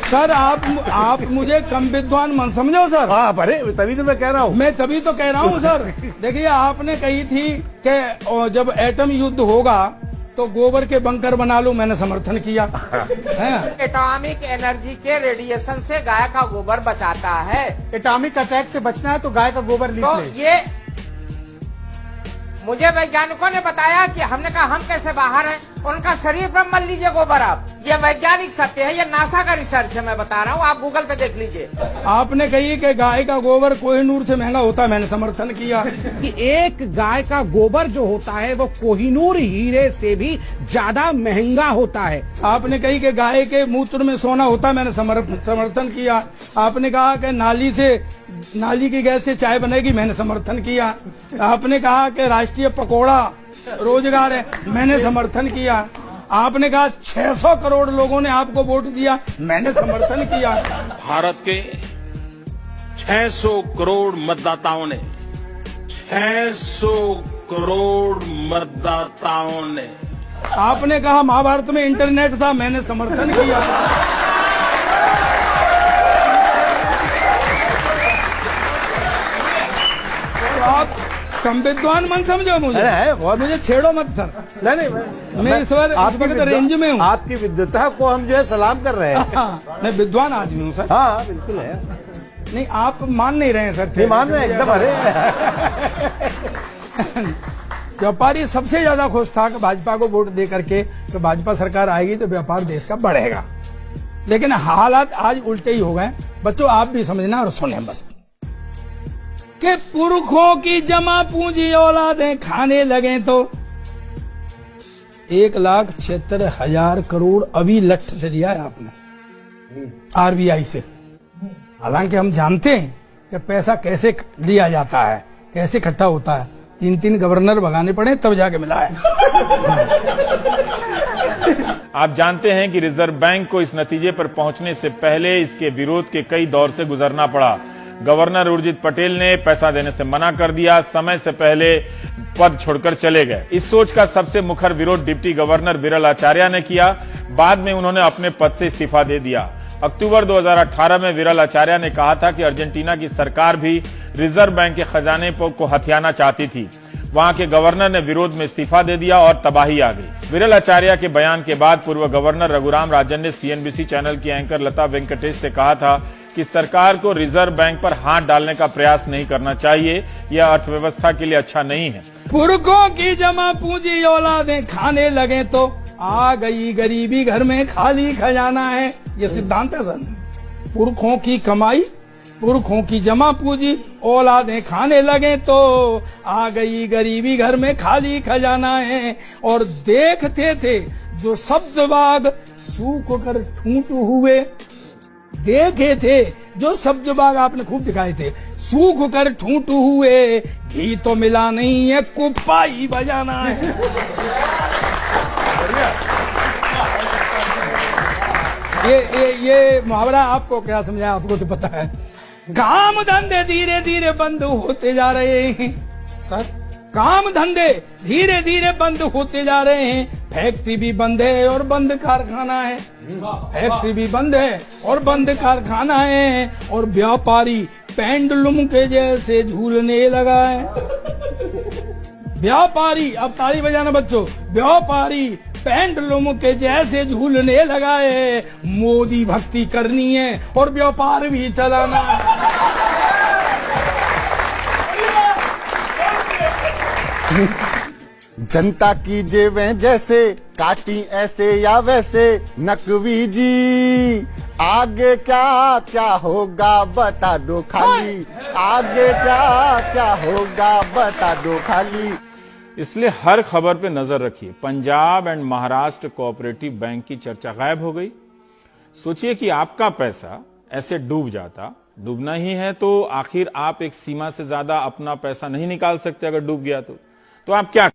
Sir आप मुझे कम विद्वान मन समझो सर। हाँ, अरे तभी तो मैं कह रहा हूँ। मैं तभी तो कह रहा हूँ सर। देखिए, आपने कही थी कि जब एटम युद्ध होगा तो गोबर के बंकर बना लो, मैंने समर्थन किया है। एटॉमिक एनर्जी के रेडिएशन से गाय का गोबर बचाता है। एटॉमिक अटैक से बचना है तो गाय का गोबर लीप तो ले। ये मुझे वैज्ञानिकों ने बताया कि हमने कहा हम कैसे बाहर हैं, उनका शरीर पर मल लीजिए गोबर आप। ये वैज्ञानिक सत्य है, ये नासा का रिसर्च है, मैं बता रहा हूँ, आप गूगल पे देख लीजिए। आपने कही कि गाय का गोबर कोहिनूर से महंगा होता है, मैंने समर्थन किया कि एक गाय का गोबर जो होता है वो कोहिनूर हीरे से भी ज्यादा महंगा होता है। आपने कही कि गाय के मूत्र में सोना होता है, मैंने समर्थन किया। आपने कहा कि नाली की गैस से चाय बनेगी, मैंने समर्थन किया। आपने कहा कि राष्ट्रीय पकौड़ा रोजगार है, मैंने समर्थन किया। आपने कहा 600 करोड़ लोगों ने आपको वोट दिया, मैंने समर्थन किया। भारत के 600 करोड़ मतदाताओं ने 600 करोड़ मतदाताओं ने आपने कहा महाभारत में इंटरनेट था, मैंने समर्थन किया। तो आप कम विद्वान मन समझो मुझे छेड़ो मत सर। नहीं, मैं इस वक्त रेंज में हूँ। आपकी विद्वता को हम जो है सलाम कर रहे हैं। हाँ, मैं विद्वान आदमी हूँ सर। हाँ, बिल्कुल है। नहीं, आप मान नहीं रहे हैं सर। नहीं मान रहे हैं एकदम। अरे व्यापारी सबसे ज्यादा खुश था कि भाजपा को वोट दे करके तो भाजपा सरकार आएगी तो व्यापार देश का बढ़ेगा। लेकिन हालात आज उल्टे ही हो गए। बच्चों, आप भी समझना और सुने बस कि पुरखों की जमा पूंजी औलादें खाने लगे तो 1,76,000 करोड़ अभी लठ से लिया है आपने आरबीआई से। हालांकि हम जानते हैं कि पैसा कैसे लिया जाता है, कैसे इकट्ठा होता है। 3 गवर्नर भगाने पड़े तब जाके मिला है। आप जानते हैं कि रिजर्व बैंक को इस नतीजे पर पहुंचने से पहले इसके विरोध के कई दौर से गुजरना पड़ा। गवर्नर उर्जित पटेल ने पैसा देने से मना कर दिया, समय से पहले पद छोड़कर चले गए। इस सोच का सबसे मुखर विरोध डिप्टी गवर्नर विरल आचार्य ने किया। बाद में उन्होंने अपने पद से इस्तीफा दे दिया। अक्टूबर 2018 में विरल आचार्य ने कहा था कि अर्जेंटीना की सरकार भी रिजर्व बैंक के खजाने को हथियाना चाहती थी। वहां के गवर्नर ने विरोध में इस्तीफा दे दिया और तबाही आ गई। विरल आचार्य के बयान के बाद पूर्व गवर्नर रघुराम राजन ने सीएनबीसी चैनल की एंकर लता वेंकटेश से कहा था कि सरकार को रिजर्व बैंक पर हाथ डालने का प्रयास नहीं करना चाहिए, यह अर्थव्यवस्था के लिए अच्छा नहीं है। पुरखों की जमा पूंजी औलादें खाने लगे तो आ गई गरीबी, घर में खाली खजाना है। यह सिद्धांत है सर। पुरखों की कमाई, पुरखों की जमा पूंजी औलादें खाने लगे तो आ गई गरीबी, घर में खाली खजाना है। और देखते थे जो सब्ज बाग सूख कर ठूंठ हुए, देखे थे जो सब्ज बाग आपने खूब दिखाए थे, सूख कर ठूंठ हुए। घी तो मिला नहीं है, कुप्पा ही बजाना है। ये मुहावरा आपको क्या समझाया, आपको तो पता है। काम धंधे धीरे धीरे बंद होते जा रहे हैं सर। काम धंधे धीरे धीरे बंद होते जा रहे हैं। फैक्ट्री भी बंद है और बंद कारखाना है। फैक्ट्री भी बंद है और बंद कारखाना है। और व्यापारी पेंडुलम के जैसे झूलने लगा है। व्यापारी, अब ताली बजाना बच्चों, व्यापारी पेंडुलम के जैसे झूलने लगा है। मोदी भक्ति करनी है और व्यापार भी चलाना है। जनता की जेबें जैसे काटी ऐसे या वैसे, नकवी जी आगे क्या क्या होगा बता दो खाली। आगे क्या क्या होगा बता दो खाली। इसलिए हर खबर पे नजर रखिए। Punjab and Maharashtra cooperative bank की चर्चा गायब हो गई। सोचिए कि आपका पैसा ऐसे डूब जाता। डूबना ही है तो आखिर आप एक सीमा से ज्यादा अपना पैसा नहीं निकाल सकते। अगर डूब गया तो आप क्या